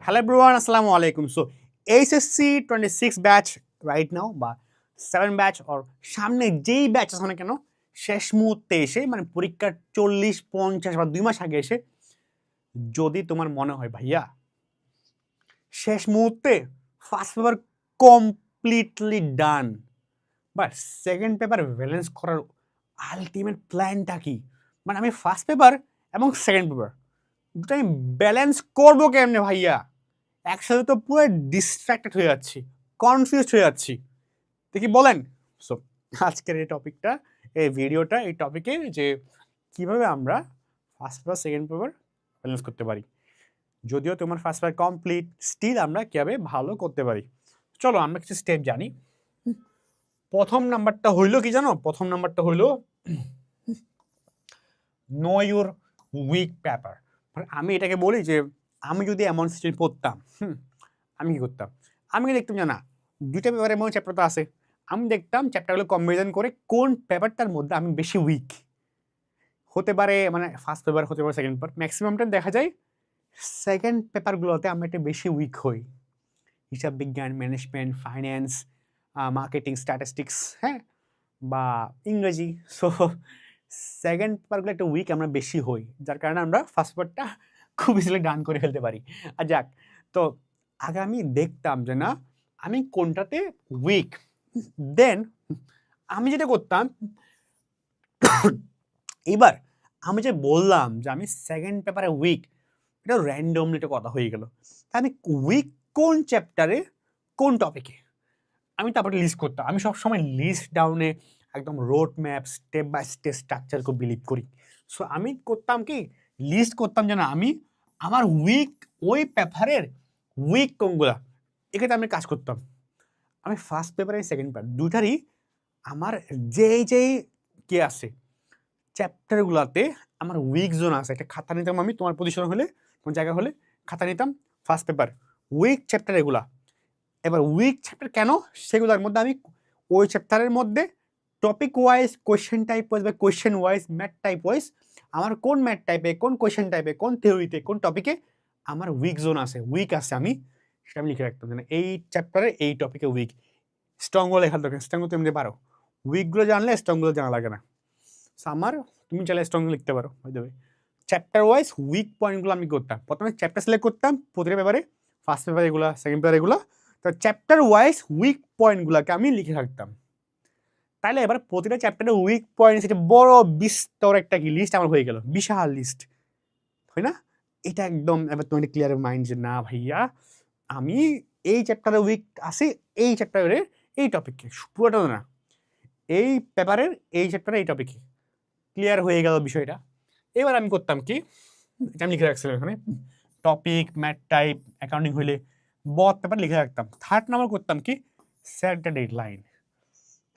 Hello everyone, আসসালামু আলাইকুম। So HSC 26 batch right now বা 7 ব্যাচ অর সামনে যেই ব্যাচ আছে না কেন, শেষ মুহূর্তে এসে মানে পরীক্ষার 40-50 বা 2 মাস আগে এসে যদি তোমার মনে হয় ভাইয়া শেষ মুহূর্তে first paper completely done, but second paper balance করার আলটিমেট প্ল্যানটা কি, মানে আমি ফার্স্ট পেপার এবং সেকেন্ড পেপার দুটো আমি ব্যালেন্স করবো কেমনে ভাইয়া, একসাথে তো পুরো ডিস্ট্রাক্টেড হয়ে যাচ্ছি, কনফিউজড হয়ে যাচ্ছি, দেখি বলেন। সো আজকের এই টপিকটা, এই ভিডিওটা এই টপিকে যে কিভাবে আমরা first paper second paper balance করতে পারি, যদিও তোমার ফার্স্ট পেপার কমপ্লিট, স্টিল আমরা কীভাবে ভালো করতে পারি। চলো আমরা কিছু স্টেপ জানি। প্রথম নাম্বারটা হইলো কি জানো, প্রথম নাম্বারটা হইলো নো ইউর উইক পেপার। আমি এটাকে বলি যে আমি যদি এমন স্ট্রিট পড়তাম, আমি কি করতাম, আমি দেখতাম যে না দুইটা পেপারের মধ্যে চ্যাপ্টার তো আছে, আমি দেখতাম চ্যাপ্টারগুলো কম্বিনেশন করে কোন পেপারটার মধ্যে আমি বেশি উইক হতে পারে, মানে ফার্স্ট পেপার হতে পারে সেকেন্ড পেপার, ম্যাক্সিমামটা দেখা যায় সেকেন্ড পেপারগুলোতে আমি একটু বেশি উইক হই। হিসাব বিজ্ঞান, ম্যানেজমেন্ট, ফাইন্যান্স, মার্কেটিং, স্ট্যাটিস্টিক্স, হ্যাঁ, বা ইংরেজি। সো সেকেন্ড পেপারগুলো একটু উইক আমরা বেশি হই, যার কারণে আমরা ফার্স্ট পেপারটা খুব ইজিলি ডান করে ফেলতে পারি। আর যাক, তো আগে আমি দেখতাম যে না আমি কোনটাতে উইক, দেন আমি যেটা করতাম, এবার আমি যে বললাম যে আমি সেকেন্ড পেপারে উইক, এটা র্যান্ডমলি একটা কথা হয়ে গেল। আমি উইক কোন চ্যাপ্টারে কোন টপিকে আমি তারপরে লিস্ট করতাম। আমি সবসময় লিস্ট ডাউনে একদম road map step by step structure খুব বিলিভ করি। সো আমি করতাম কি, লিস্ট করতাম যে না আমি আমার উইক ওই পেপারের উইক কোনগুলা, এক্ষেত্রে আমি কাজ করতাম। আমি ফার্স্ট পেপার এবং সেকেন্ড পেপার দুটারই আমার যেই কে আছে চ্যাপ্টারগুলোতে আমার উইক জোন আছে, একটা খাতা নিতাম আমি, তোমার পজিশন হলে কোন জায়গা হলে খাতা নিতাম, ফার্স্ট পেপার উইক চ্যাপ্টার এগুলা। এবার উইক চ্যাপ্টার কেন, সেগুলোর মধ্যে আমি ওই চ্যাপ্টারের মধ্যে topic wise, question type wise বা question wise, math type wise আমার কোন ম্যাথ টাইপে, কোন কোয়েশ্চেন টাইপে, কোন থিওরিতে, কোন টপিকে আমার উইক জোন আছে, উইক আছে, আমি সেটা আমি লিখে রাখতাম যে এই চ্যাপ্টারে এই টপিকে উইক। স্ট্রংগুলো লেখার দরকার, স্ট্রং তো এমনি পারো, উইকগুলো জানলে স্ট্রংগুলো জানা লাগে না। আমার তুমি চাইলে স্ট্রং লিখতে পারো, হয়ে যাবে। চ্যাপ্টার ওয়াইজ উইক পয়েন্টগুলো আমি করতাম, প্রথমে চ্যাপ্টার সিলেক্ট করতাম প্রতিটা পেপারে, ফার্স্ট পেপার এগুলো, সেকেন্ড পেপার এগুলো, তো চ্যাপ্টার ওয়াইজ উইক পয়েন্টগুলোকে আমি লিখে রাখতাম। তাহলে এবার প্রতিটা চ্যাপ্টারে উইক পয়েন্ট সেটা বড় বিস্তর একটা কি লিস্ট আমার হয়ে গেল, বিশাল লিস্ট, হয় না? এটা একদম এবার তোমার ক্লিয়ার মাইন্ড যে না ভাইয়া আমি এই চ্যাপ্টারে উইক আছি, এই চ্যাপ্টারে এই টপিকে, পুরোটা না, এই পেপারের এই চ্যাপ্টারে এই টপিকে, ক্লিয়ার হয়ে গেল বিষয়টা। এবার আমি করতাম কি, এটা আমি লিখে রাখছিলাম এখানে, টপিক, ম্যাথ টাইপ, অ্যাকাউন্টিং হইলে বথ পেপার লিখে রাখতাম। থার্ড নাম্বার করতাম কি, সেট দ্য ডেডলাইন,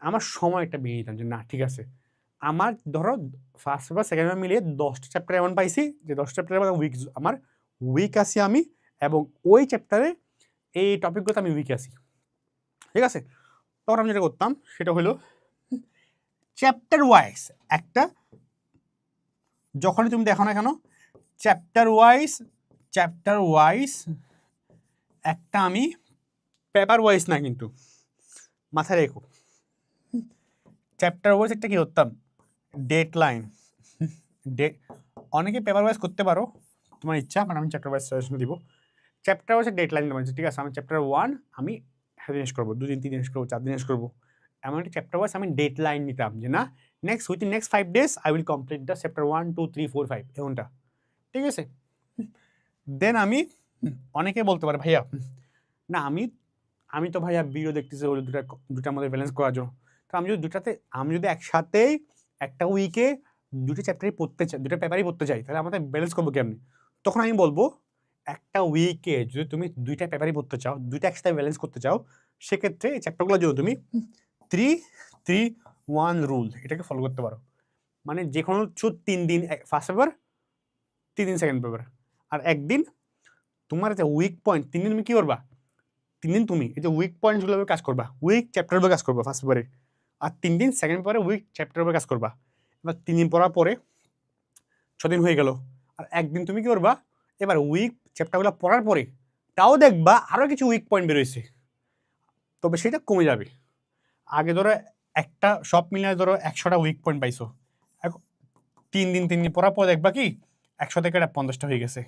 আমার সময়টা বেরিয়ে দিতাম যে না ঠিক আছে আমার ধরো ফার্স্ট পেপার সেকেন্ড পেপার মিলিয়ে 10টা চ্যাপ্টার এমন পাইছি যে 10টা চ্যাপ্টারে উইক, আমার উইক আছি আমি, এবং ওই চ্যাপ্টারে এই টপিকগুলোতে আমি উইক আছি, ঠিক আছে। তখন আমি যেটা করতাম সেটা হলো চ্যাপ্টার ওয়াইজ একটা, যখনই তুমি দেখো না কেন চ্যাপ্টার ওয়াইজ একটা আমি, পেপার ওয়াইজ না কিন্তু, মাথায় রেখো, চ্যাপ্টার ওয়াইজ একটা কি করতাম, ডেডলাইন, অনেকে পেপার ওয়াইজ করতে পারো, তোমার ইচ্ছা, মানে আমি চ্যাপ্টার ওয়াইজ সাজেশন দিব। চ্যাপ্টার ওয়াইজ ডেডলাইন দেবো, ঠিক আছে আমি চ্যাপ্টার 1 আমি জিনিস করবো, 2 দিন 3 দিন করবো, 4 দিন করবো, এমন একটা চ্যাপ্টার ওয়াইজ আমি ডেডলাইন নিতাম যে না within next 5 days I will complete the chapter 1 2 3 4 5 এমনটা, ঠিক আছে। দেন আমি, অনেকে বলতে পারে ভাইয়া না আমি তো ভাইয়া ভিডিও দেখতেছি ওই দুটার মধ্যে ব্যালেন্স করার জন্য, তো আমি যদি একসাথেই একটা উইকে দুটো চ্যাপ্টারই পড়তে চাই, দুটো পেপারই পড়তে চাই, তাহলে আমাদের ব্যালেন্স করবো কেমনি। তখন আমি বলবো একটা উইকে যদি তুমি দুইটা পেপারই পড়তে চাও, দুইটা একসাথে ব্যালেন্স করতে চাও, সেক্ষেত্রে এই চ্যাপ্টারগুলো যদি তুমি 3-3-1 রুল এটাকে ফলো করতে পারো, মানে যে কোনো 3 দিন ফার্স্ট পেপার, 3 দিন সেকেন্ড পেপার, আর একদিন তোমার যে উইক পয়েন্ট, 3 দিন তুমি কী করবা, 3 দিন তুমি এই যে উইক পয়েন্টসগুলোর কাজ করবা, উইক চ্যাপ্টারের উপর কাজ করবা ফার্স্ট পেপারে, আর 3 দিন সেকেন্ড পেপারে উইক চ্যাপ্টারের উপর কাজ করবা। এবার 3 দিন পড়ার পরে 6 দিন হয়ে গেল, আর একদিন তুমি কী করবা, এবার উইক চ্যাপ্টারগুলো পড়ার পরে তাও দেখবা আরও কিছু উইক পয়েন্ট বেরোইছে, তবে সেটা কমে যাবে। আগে ধরো একটা সব মিলিয়ে ধরো 100টা উইক পয়েন্ট পাইছো, এখন 3 দিন পরার পর দেখবা কি 100 থেকে এটা 50টা হয়ে গেছে,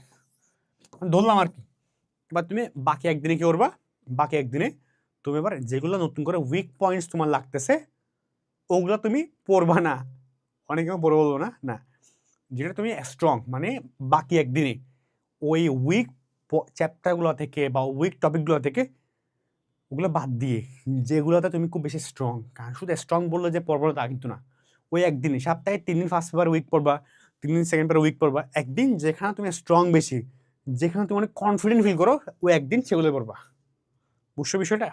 ধরলাম আর কি। এবার তুমি বাকি একদিনে কি করবা, বাকি একদিনে তুমি এবার যেগুলো নতুন করে উইক পয়েন্টস তোমার লাগতেছে ওগুলো তুমি পড়বা না, অনেকে পড়ে বলবো না, না, যেটা তুমি স্ট্রং মানে বাকি একদিনে ওই উইক চ্যাপ্টারগুলো থেকে বা উইক টপিকগুলো থেকে ওগুলো বাদ দিয়ে যেগুলোতে তুমি খুব বেশি স্ট্রং, কারণ শুধু স্ট্রং বললে যে পড়বো তা কিন্তু না, ওই একদিনে সপ্তাহে 3 দিন ফার্স্ট পেপার উইক পড়বা, 3 দিন সেকেন্ড পেপার উইক পড়বা, একদিন যেখানে তুমি স্ট্রং বেশি, যেখানে তুমি অনেক কনফিডেন্ট ফিল করো ওই একদিন সেগুলো পড়বা। বুঝছো বিষয়টা?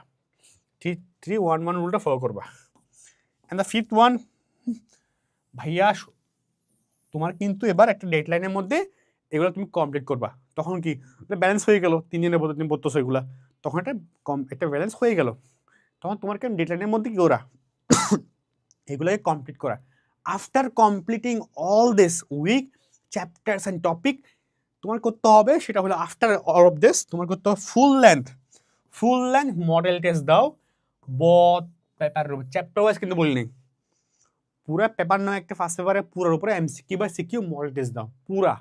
3-3-1-1 রুলটা ফলো করবা। অ্যান্ড দ্য ফিফথ ওয়ান, ভাইয়া তোমার কিন্তু এবার একটা ডেডলাইনের মধ্যে এগুলো তুমি কমপ্লিট করবা। তখন কি ব্যালেন্স হয়ে গেল, 3 দিনের মধ্যে তুমি পড়তেছো এগুলা, তখন একটা ব্যালেন্স হয়ে গেল। তখন তোমার কেন ডেডলাইনের মধ্যে কি করা, এগুলোকে কমপ্লিট করা। After completing all this week chapters and topic তোমার করতে হবে সেটা হলো আফটার অল অফ দিস তোমার করতে হবে ফুল লেন্থ মডেল টেস্ট দাও, বথ পেপার চ্যাপ্টার ওয়াইজ কিন্তু বলিনি, পুরা পেপার নয় একটা ফার্স্ট পেপারে পুরার উপরে এমসিকিউ বা সিকিউ মডেল টেস্ট দাও, পুরা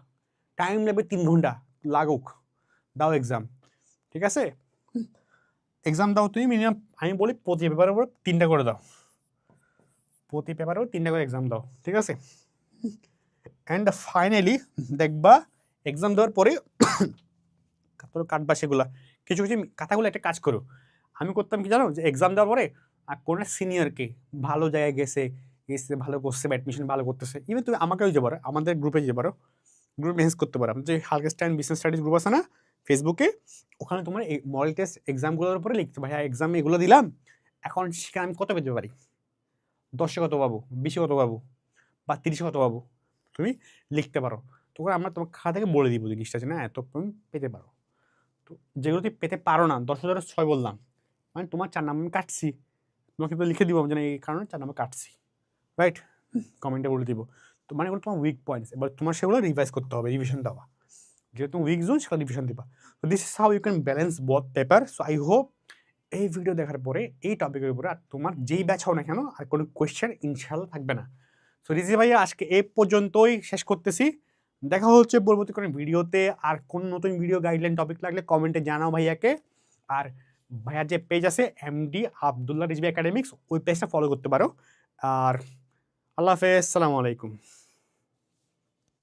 টাইম লাগবে 3 ঘন্টা লাগুক, দাও এক্সাম, ঠিক আছে? এক্সাম দাও তুমি মিনিমাম, আমি বলি প্রতি পেপারের উপর 3টা করে দাও, প্রতি পেপারেও 3টা করে এক্সাম দাও, ঠিক আছে? অ্যান্ড ফাইনালি দেখবা এক্সাম দেওয়ার পরে তোর কাটবা সেগুলা, কিছু কিছু কথাগুলো একটা কাজ করো। আমি করতাম কি জানো, যে এক্সাম দেওয়ার পরে আর কোনো সিনিয়রকে ভালো জায়গায় গেছে ভালো করছে, অ্যাডমিশন ভালো করতেছে, ইভেন তুমি আমাকেও যেতে পারো, আমাদের গ্রুপে যেতে পারো, গ্রুপ মেসেজ করতে পারো, যে হালকেস্টাইন বিজনেস স্টাডিজ গ্রুপ আছে না ফেসবুকে, ওখানে তোমার এই মডেল টেস্ট এক্সামগুলোর উপরে লিখতে, ভাইয়া এক্সাম এগুলো দিলাম, এখন সেখানে আমি কত পেতে পারি, 10-এ কত পাবো, 20-এ কত পাবো, বা 30-এ কত পাবো, তুমি লিখতে পারো। তখন আমরা তোমার খাতা থেকে বলে দিব জিনিসটা, যে না এত তুমি পেতে পারো। তো যেগুলো তুমি পেতে পারো না, 10,000-6 বললাম, মানে তোমার 4 নাম্বার আমি কাটছি, তোমাকে তো লিখে দিব যে এই কারণে 4 নাম্বার কাটছি, রাইট? কমেন্টে বলে দিব। তো মানে এগুলো তোমার উইক পয়েন্টস, এবার তোমার সেগুলো রিভাইজ করতে হবে, রিভিশন দেওয়া, যেহেতু উইক জোন সেগুলো রিভিশন দিবা। তো this is how you can balance both paper. So I hope এই ভিডিও দেখার পরে এই টপিকের উপরে আর তোমার যেই ব্যাচ হও না কেন আর কোনো কোয়েশ্চেন ইনশাল্লাহ থাকবে না। সো রিজি ভাইয়া আজকে এই পর্যন্তই শেষ করতেছি, দেখা হচ্ছে পরবর্তী কোনো ভিডিওতে। আর কোন নতুন ভিডিও গাইডলাইন টপিক লাগলে কমেন্টে জানাও ভাইয়াকে। আর ভাইয়ার যে পেজ আছে এমডি আবদুল্লাহ রিজভী একাডেমিক্স, ওই পেজটা ফলো করতে পারো। আর আল্লাহ হাফেজ, আসসালামু আলাইকুম।